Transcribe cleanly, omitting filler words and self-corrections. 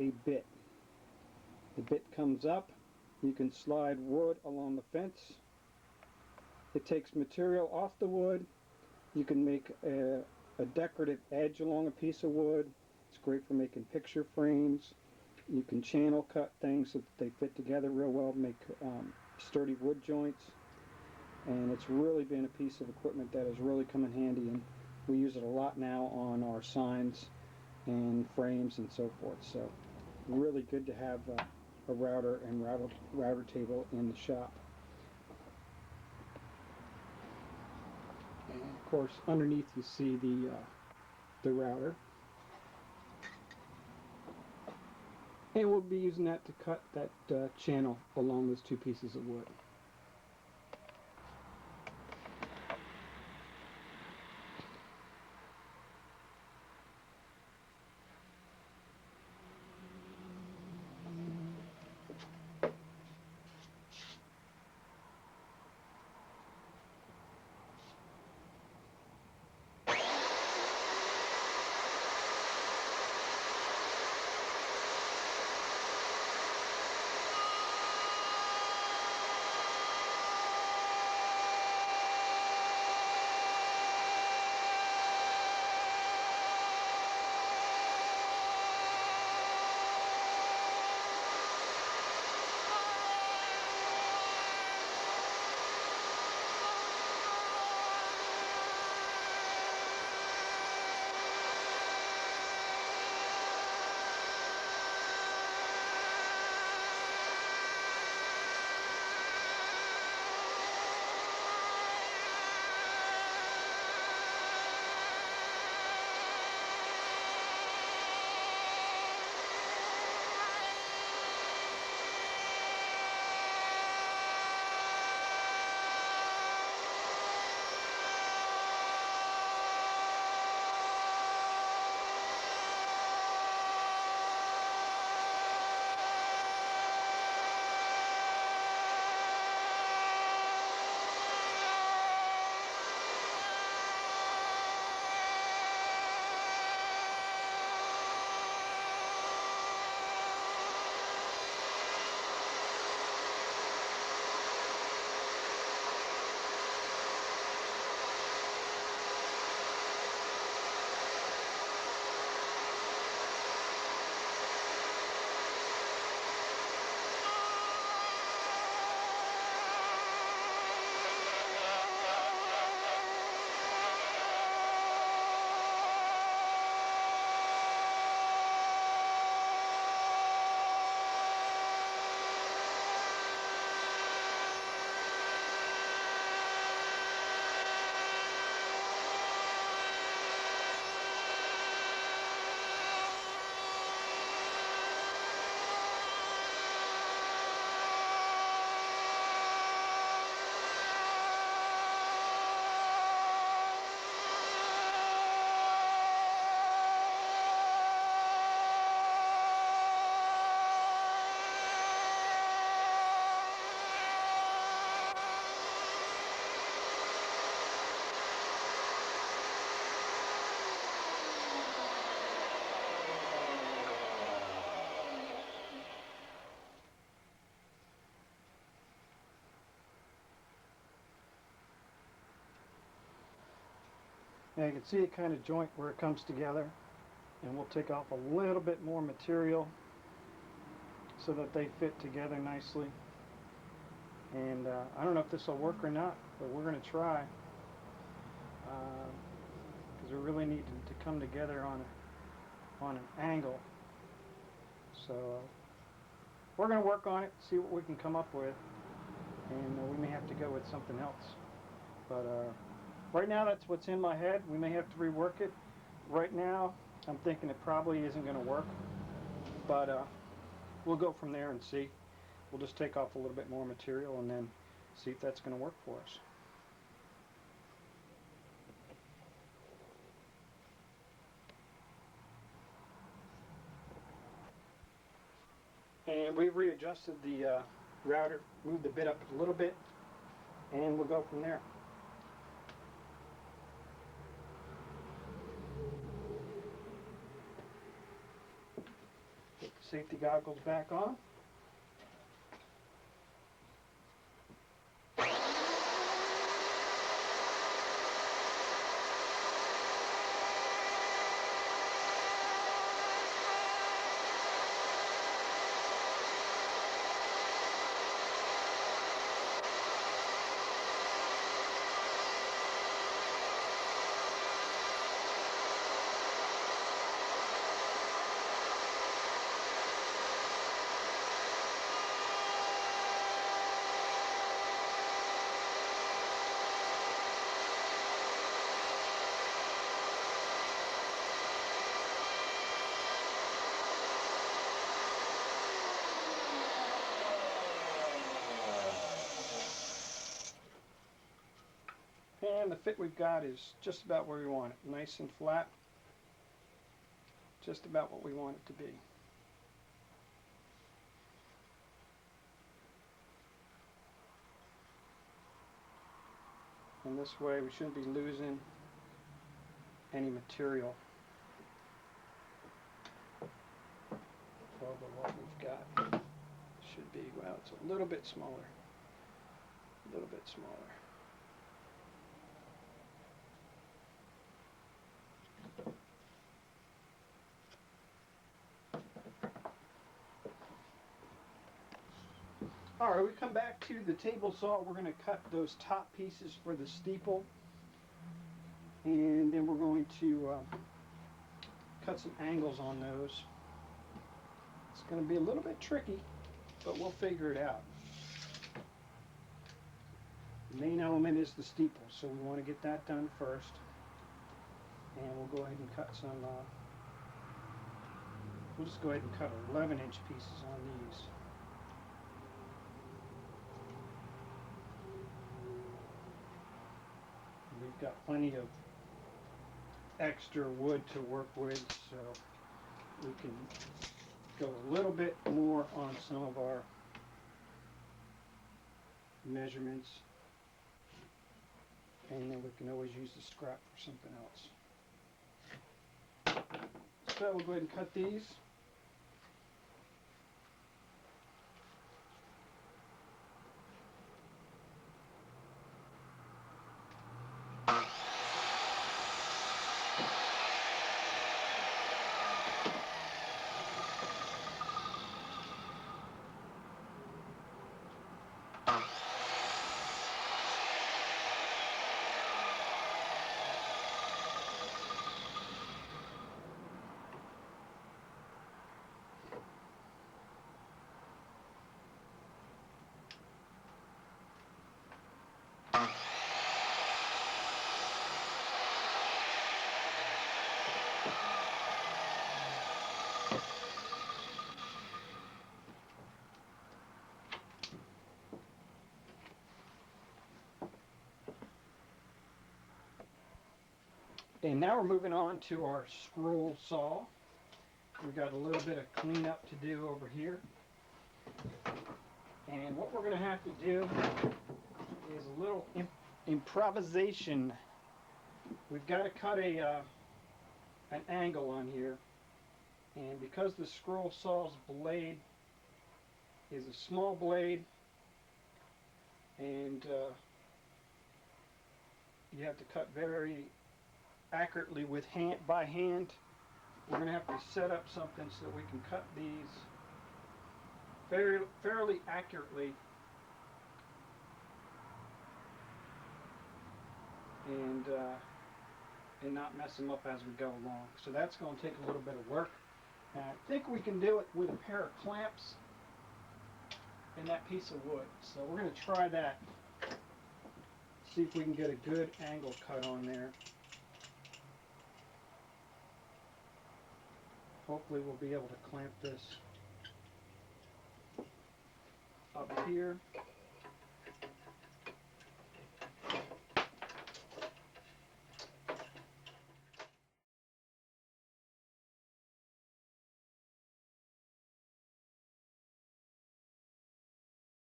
a bit. The bit comes up, you can slide wood along the fence. It takes material off the wood. You can make a decorative edge along a piece of wood. It's great for making picture frames. You can channel cut things so that they fit together real well, make sturdy wood joints. And it's really been a piece of equipment that has really come in handy, and we use it a lot now on our signs and frames and so forth. So really good to have a router and router table in the shop. And of course, underneath you see the router. And we'll be using that to cut that channel along those two pieces of wood. Now you can see a kind of joint where it comes together, and we'll take off a little bit more material so that they fit together nicely. And I don't know if this will work or not, but we're going to try, because we really need to come together on an angle. So we're going to work on it, see what we can come up with, and we may have to go with something else. But right now that's what's in my head. We may have to rework it. Right now I'm thinking it probably isn't going to work, but we'll go from there and see. We'll just take off a little bit more material and then see if that's going to work for us. And we've readjusted the router, moved the bit up a little bit, and we'll go from there. Take the safety goggles back on. And the fit we've got is just about where we want it. Nice and flat. Just about what we want it to be. And this way we shouldn't be losing any material over what we've got. Should be, well, it's a little bit smaller. A little bit smaller. Alright, we come back to the table saw. We're going to cut those top pieces for the steeple. And then we're going to cut some angles on those. It's going to be a little bit tricky, but we'll figure it out. The main element is the steeple, so we want to get that done first. And we'll go ahead and cut some, we'll just go ahead and cut 11-inch pieces on these. We've got plenty of extra wood to work with, so we can go a little bit more on some of our measurements, and then we can always use the scrap for something else. So we'll go ahead and cut these. And now we're moving on to our scroll saw. We've got a little bit of cleanup to do over here. And what we're going to have to do is a little improvisation. We've got to cut an angle on here. And because the scroll saw's blade is a small blade, and you have to cut very accurately with by hand. We're going to have to set up something so that we can cut these fairly accurately and not mess them up as we go along. So that's going to take a little bit of work. And I think we can do it with a pair of clamps and that piece of wood. So we're going to try that. See if we can get a good angle cut on there. Hopefully we'll be able to clamp this up here.